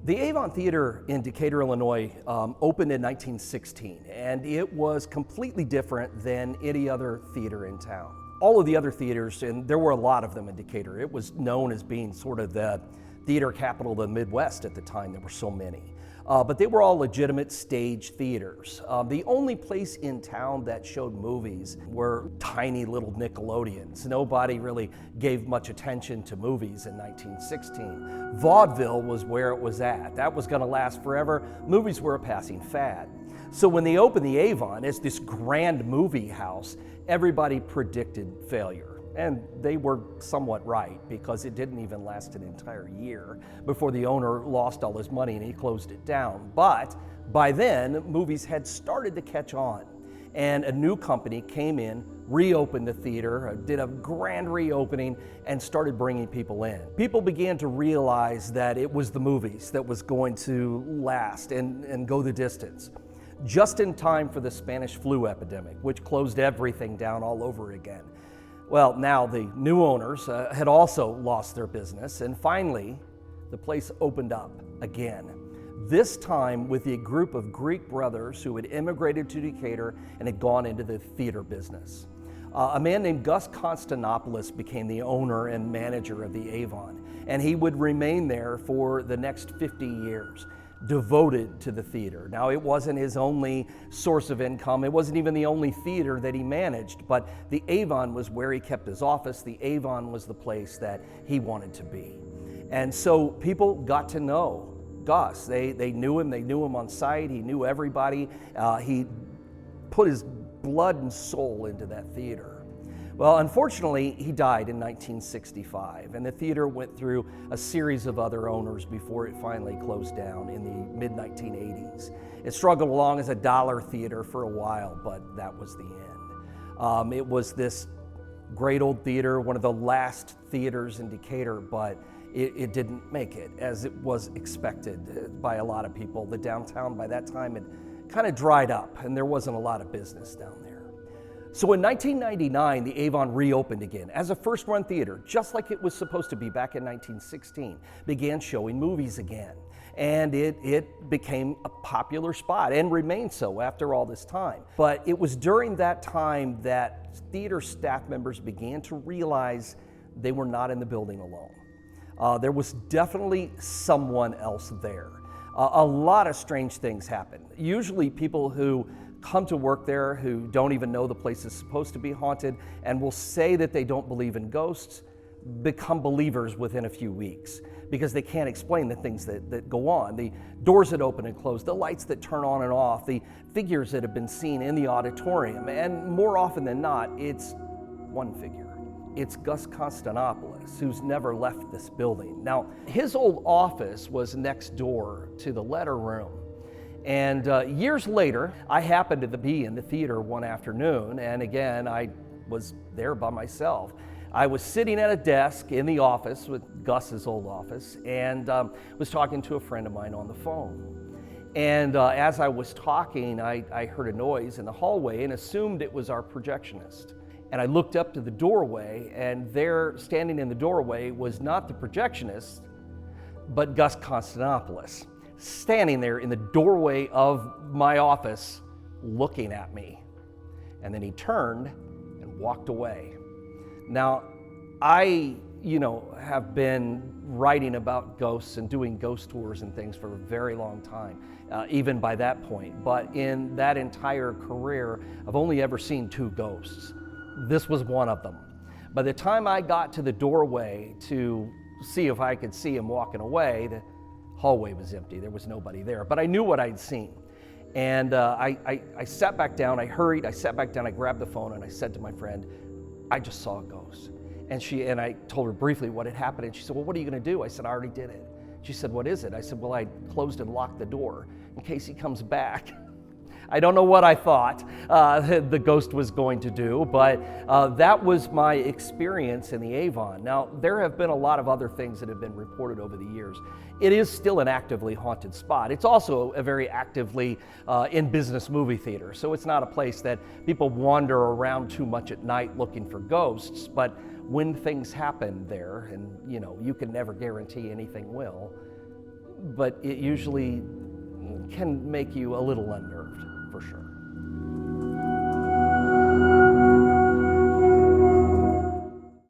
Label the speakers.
Speaker 1: The Avon Theatre in Decatur, Illinois opened in 1916, and it was completely different than any other theater in town. All of the other theaters, and there were a lot of them in Decatur, it was known as being sort of the theater capital of the Midwest at the time. There were so many. But they were all legitimate stage theaters. The only place in town that showed movies were tiny little Nickelodeons. Nobody really gave much attention to movies in 1916. Vaudeville was where it was at. That was going to last forever. Movies were a passing fad. So when they opened the Avon as this grand movie house, everybody predicted failure. And they were somewhat right, because it didn't even last an entire year before the owner lost all his money and he closed it down. But by then, movies had started to catch on, and a new company came in, reopened the theater, did a grand reopening, and started bringing people in. People began to realize that it was the movies that was going to last and go the distance. Just in time for the Spanish flu epidemic, which closed everything down all over again. Well, now the new owners had also lost their business, and finally, the place opened up again. This time with a group of Greek brothers who had immigrated to Decatur and had gone into the theater business. A man named Gust Konstantopoulos became the owner and manager of the Avon, and he would remain there for the next 50 years. Devoted to the theater. Now, it wasn't his only source of income. It wasn't even the only theater that he managed, but the Avon was where he kept his office. The Avon was the place that he wanted to be. And so people got to know Gus. They knew him on sight. He knew everybody. He put his blood and soul into that theater. Well, unfortunately, he died in 1965, and the theater went through a series of other owners before it finally closed down in the mid-1980s. It struggled along as a dollar theater for a while, but that was the end. It was this great old theater, one of the last theaters in Decatur, but it didn't make it as it was expected by a lot of people. The downtown by that time had kind of dried up, and there wasn't a lot of business down there. So in 1999, the Avon reopened again as a first-run theater, just like it was supposed to be back in 1916, began showing movies again. And it became a popular spot and remained so after all this time. But it was during that time that theater staff members began to realize they were not in the building alone. There was definitely someone else there. A lot of strange things happened. Usually people who come to work there who don't even know the place is supposed to be haunted and will say that they don't believe in ghosts become believers within a few weeks because they can't explain the things that go on. The doors that open and close, the lights that turn on and off, the figures that have been seen in the auditorium, and more often than not, it's one figure. It's Gust Konstantopoulos, who's never left this building. Now, his old office was next door to the letter room. And years later, I happened to be in the theater one afternoon, and again, I was there by myself. I was sitting at a desk in the office, with Gus's old office, and was talking to a friend of mine on the phone. And as I was talking, I heard a noise in the hallway and assumed it was our projectionist. And I looked up to the doorway, and there, standing in the doorway, was not the projectionist, but Gust Konstantopoulos, standing there in the doorway of my office, looking at me. And then he turned and walked away. Now, I, have been writing about ghosts and doing ghost tours and things for a very long time, even by that point. But in that entire career, I've only ever seen 2 ghosts. This was one of them. By the time I got to the doorway to see if I could see him walking away, the hallway was empty. There was nobody there, but I knew what I'd seen. And I sat back down, I hurried, I sat back down, I grabbed the phone, and I said to my friend, I just saw a ghost. And I told her briefly what had happened, and she said, well, what are you gonna do? I said, I already did it. She said, what is it? I said, well, I closed and locked the door in case he comes back. I don't know what I thought the ghost was going to do, but that was my experience in the Avon. Now, there have been a lot of other things that have been reported over the years. It is still an actively haunted spot. It's also a very actively in business movie theater, so it's not a place that people wander around too much at night looking for ghosts, but when things happen there, and you can never guarantee anything will, but it usually can make you a little unnerved, for sure.